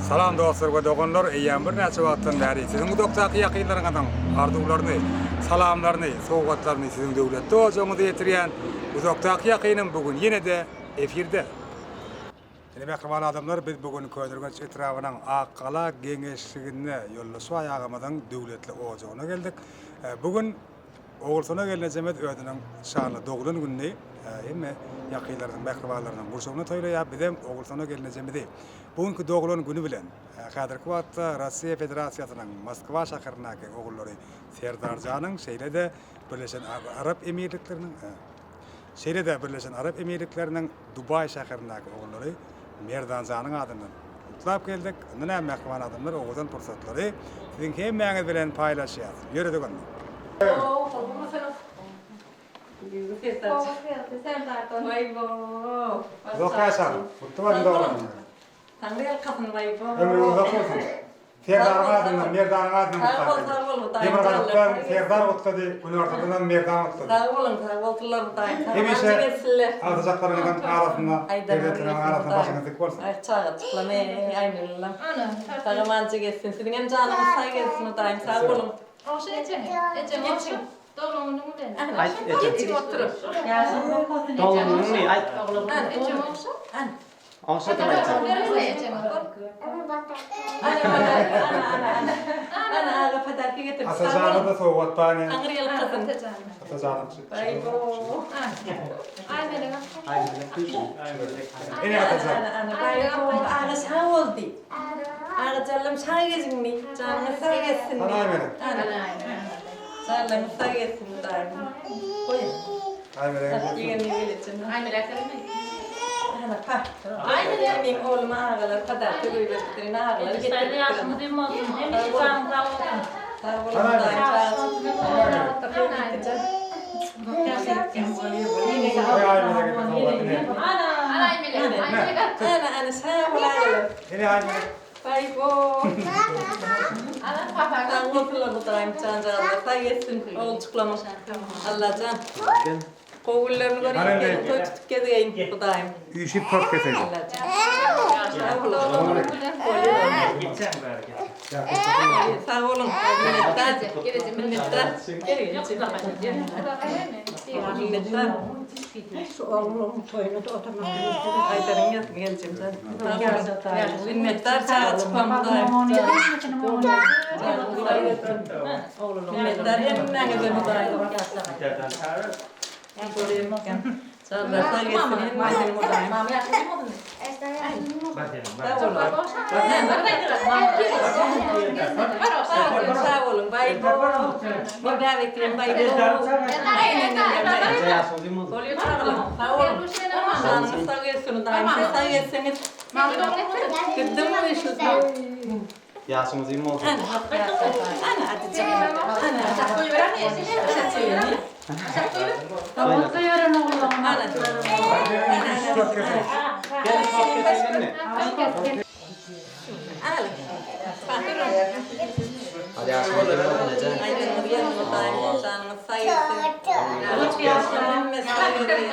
Salam dostlar we dogonlar, eýän bir näçe wagtdan bäri siziň doktaky ýakynlaryňyzdan arzuwlaryny, salamlaryny, sowgatlaryny siziň döwletde ojaňyzy ýetirýän bu doktaky ýakynym bugün ýene-de efirde. Mehribal adamlar, biz bugün Köýdürgeç etrawynyň Akkala geňeşligine ýollaşyp aýagamadan döwletli ojagyna geldik. Bugün Oğulsana gelene Jemet ödünün şanlı doğulun gününe emme yakıylardan, mehribalardan burşoğuna toylayıp bizim Oğulsana gelene Jemet'i bugünkü doğulun günü bilen kadirki vatta Rusiya Federasyasının Moskva şahırındaki oğulları Serdarcan'ın şeyle de Birleşen Arap Emirlikleri'nin Dubai şahırındaki oğulları Merdancan'ın adından tutlap geldik. Ondan mehriban adamlar oğuzdan fırsatları sizin hemmeğiniz bilen paylaşacağız. Yürüdük onu. Dokaysan, mutluman doğru. Tanrı'ya kapın bayı bu. Ömrü uzak olsun. Serdar adından, Merdan adından. Demirgalıktan Serdar otladı, üniversiteden Merdan otladı. Sağ olun, oturlar mutayım. Hemişe atacaklarının arasında, devletlerin arasında başına dik olsun. Ay çağı çıklamaya aynı. Sağımancı geçsin. Sizin hem canımız say geçsin mutayım. Sağ olun. Geçin. Dolunun mu dene? Ay, Geçin oturun. Dolunun mu? Ay, Ecem olsa? olsa da ayacağım. Ana ağa padarki getirip Atacağını da soğuk tane. Angriyalı kızım. Atacağını. Bay bu. Ay benim. Ay, kızım. Yine atacağım. Ana bay bu. Ağa sağ oldu. Ağa canım sağ geçsin mi? Canım sağ geçsin mi? Sana eminim. Canım sağ geçsin mutayım. Koyun. Ay merak Yeni geleceğim. Ay merak etme. Ana pa. Aynen benim oğlum ağalar padarki götürün ağalar İşte yaşımı değil mi olsun? Hem de sağım sağ olsun. Sağ olun mutayım. Ay merak etme. Ana merak. Ana sağ olun. Yine ay merak. Bay bu. Ana papa. Ben oturlar mutayım canca Allah sağ geçsin. Oğul çıklamış. Allah can. Kovullarını göreyim. Tutup gezeyim mutayım. Üşüp kork keselim. Allah can. Sağ olun. Sağ olun. Minnettar. Minnettar. Şu oğlum toyunu da oturmak üzere. Aytarın geleceğim sen. Minnettar çağa çıkmam mutayım. Minnettar yeniden gezer mutayım. Canlar sağ geçsin. Yeniden mutayım. Sağ olun. Bay bu. Bir daha bekleyin. Bay bu. Oluyor çağıralım. Sağ olun. Canımız sağ geçsin mutayım. Siz sağ geçsiniz. Kırdım mı şu sağ? Yaşımız iyi mi olsun? Ana hadi canım. Ana. Babamıza yören oğlum. Ana. Gel, çok keselim mi? Ana. Hadi yaşımız iyi mi olsun Ece? Aynen bir yanım mutayım. Canımız sağ geçsin. Yaşlarım sağ geçsin.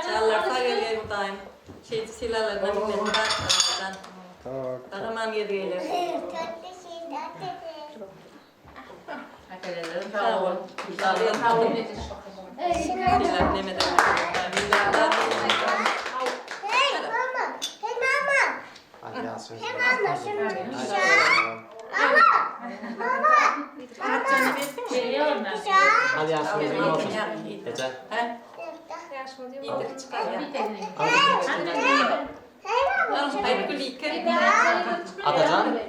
Canlar sağ geçsin mutayım. Silalarına minnettar. Kahraman yediğiyle. Sağ olun. Sağ olun. Silah demedim. Hadi yaşımız iyi Geliyorum ben. Hadi yaşımız iyi olsun Ece. İyidir çıkar ya. Bir teknik. Hayır kulike. Atacan?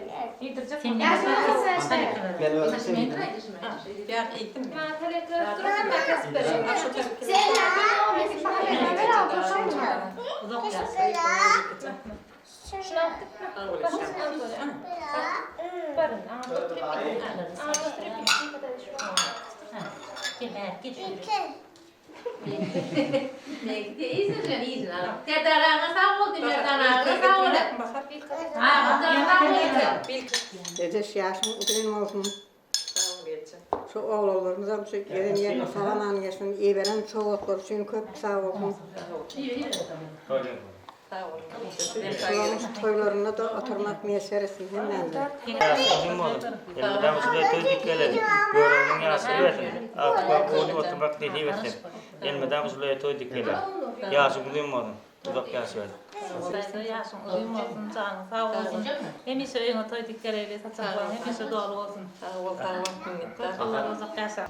Şimdi Gel öğretsin. Ya eğitim mi? Dede yaşım uzun olsun. Şu oğullarımıza şu gelin yerine falan geçsin. İyi veren çoğu olsun. Köp sağ olsun. Sağ olun. Sizin saygınız. Toylarına da oturmak meselesi hemen de. Bizim oğlum. Elimden usulü tüydük gelelim. Görevinin yası versin. Akba oğlu oturmak dediği versin. Elimden usulü tüydük gelelim. Yası bulayım oğlum. Uzak yası versin. Sayda yaşın uzun olsun, canın sağ olsun. Hemişe öğüne toy dikkat eyle, saçakların hemişe doğru olsun. Sağ ol, sağ ol. Minnettar. Allah uzak yaşa.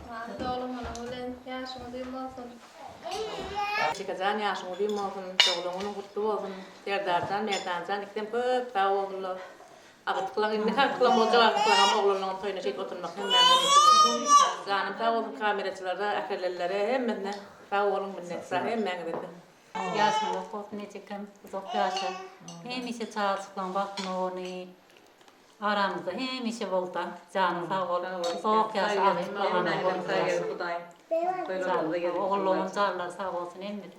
Çıkacan yaşın ulayım olsun, çoğulunun kutlu olsun. Derdarcan, merdancan, ikiden pöp sağ olurlar. Ağıtıklar, indi kalkılan olacak ağıtıklar ama oğlunun toyuna şey oturmak hem ben de canım sağ olsun kameracılarda, akırlellere hem benden sağ olun minnettar hem ben de. Yaşın yok olsun, necikten uzak yaşa. Hemişe çağırtıklan bakın onu. Aramızda hemişe volta. Canın sağ ol. Uzak yaşa, artıklarına oğulluğun zarlar sağ olsun emmidim.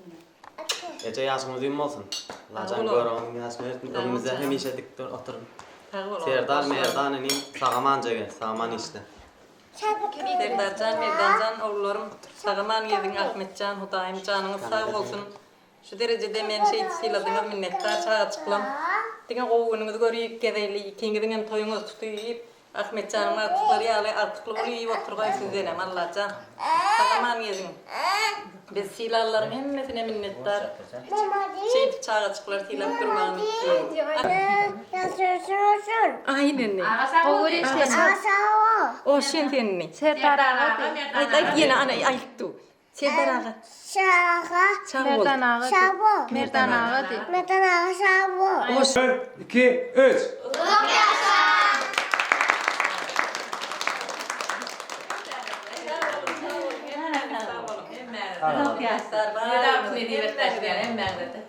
Ece yaşımız duyum olsun. Lacan görevinin yası versin. Elimizde hemişe dik oturun. Serdar merdanını sağamanca gel. Sağaman işte. Serdarcan, Merdancan, oğullarım sağıman yedin Ahmetcan, Hudayım canınız sağ olsun. Şu derecede men şey siladığına minnettar çağıtıklam. Digen oğununuzu görüyüp gedeyli, ikingidingen toyunuz tutuyup Ahmetcan'ın artıkları yağlı artıklı oluyup oturgay sizdenem Allah'can. Sağıman yedin. Biz silalarım hemmesine minnettar. Şey çağıtıklar silap durmağını istiyorum. Aynen ne? O şimdi ne? Ay yine ana ayıktı. Serdar ağa. Merdan ağa de. 1, 2, 3. Uzak yaşa. Yedap ne diye beklerler hem ben de.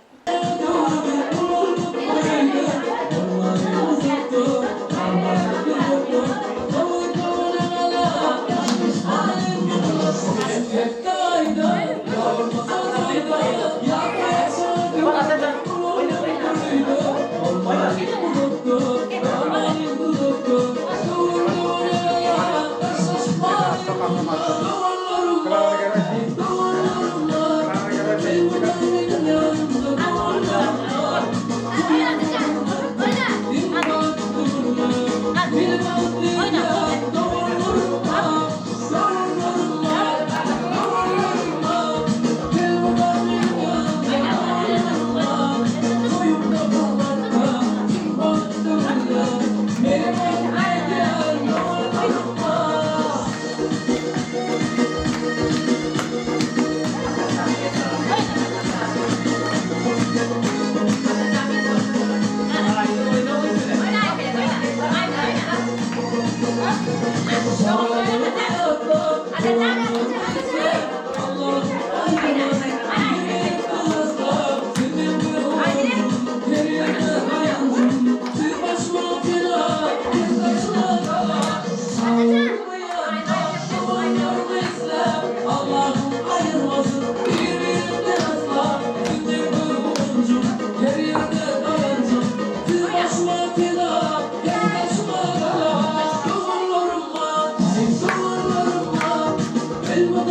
Elma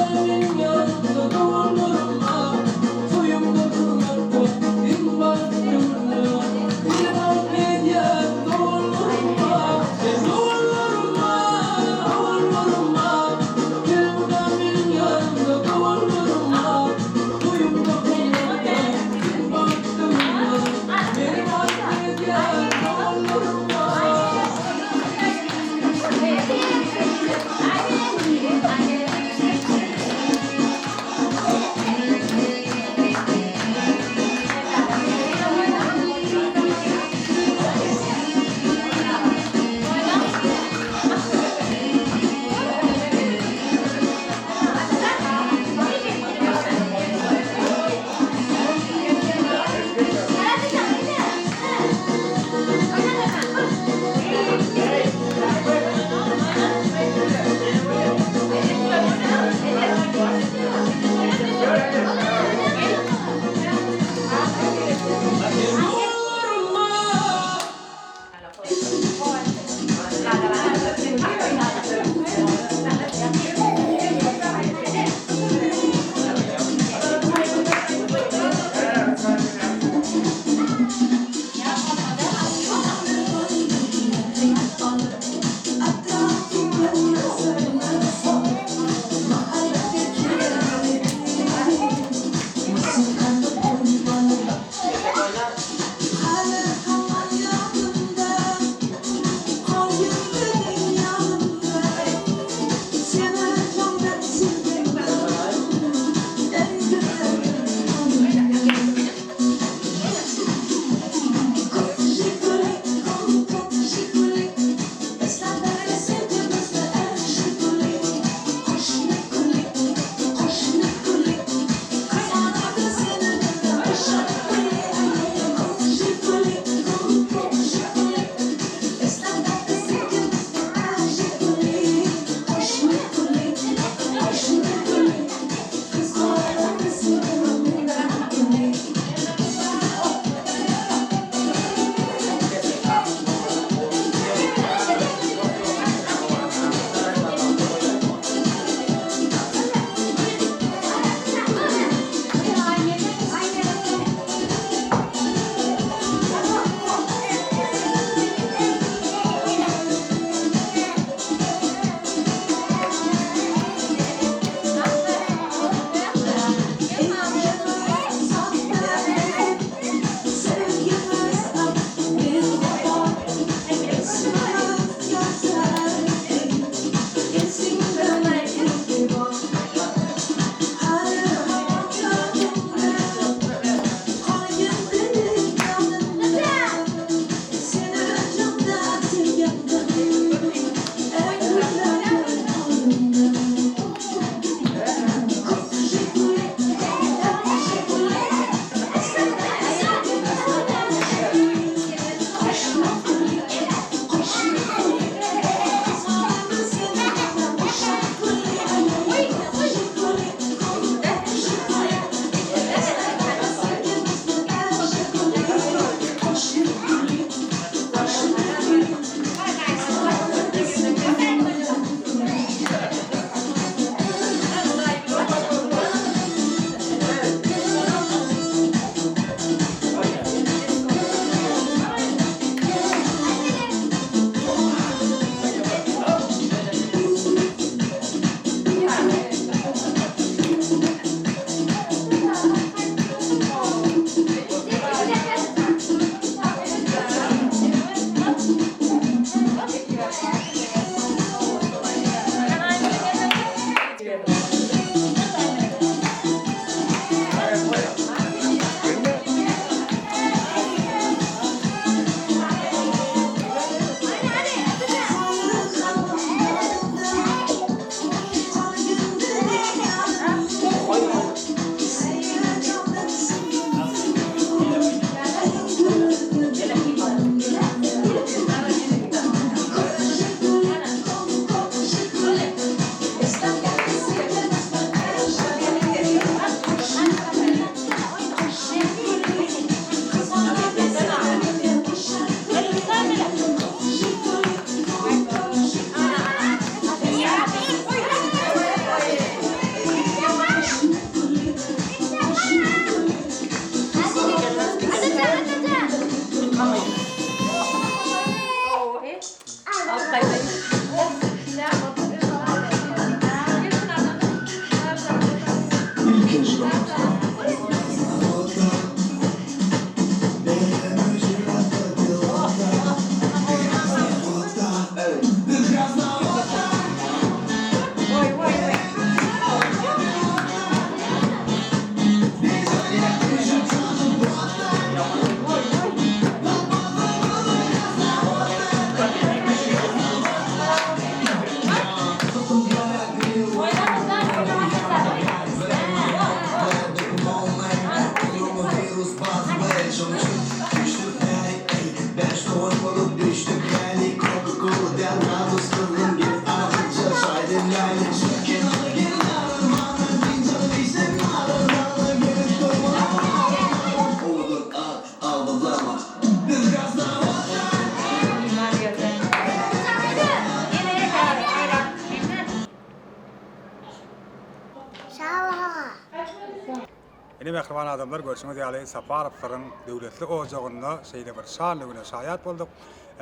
Benim akraban adamlar görüşümüz yani Safarovların devletli ocağında şeyde bir şanlı güne şahit olduk.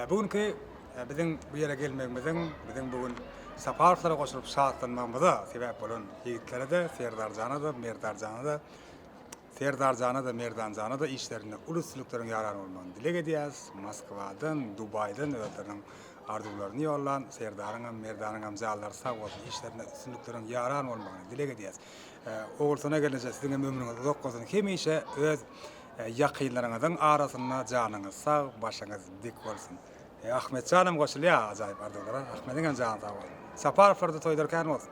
Bugünkü bizim bu yere gelmemizin, bizim bugün Safarovlara koşulup şahatlanmamıza sebep olan yiğitlere de, Serdarcan'a da, Merdarcan'a da, Serdarcan'a da, Merdancan'a da işlerinde uluslukların yarar olmanı dile ediyoruz. Moskva'dan, Dubai'den öğretlerin arzularını yollan, Serdar'ın, Merdan'ın amcalar sağ olsun işlerinde üstünlüklerin yarar olmanı dile ediyoruz. Oğulsuna gelince sizin ömrünüz uzak olsun. Hemişe öz yakınlarınızın arasında canınız sağ, başınız dik olsun. Ahmet canım koşuluyor acayip arzulara. Ahmet'in canı sağ olsun. Safarovlarda toydurken olsun.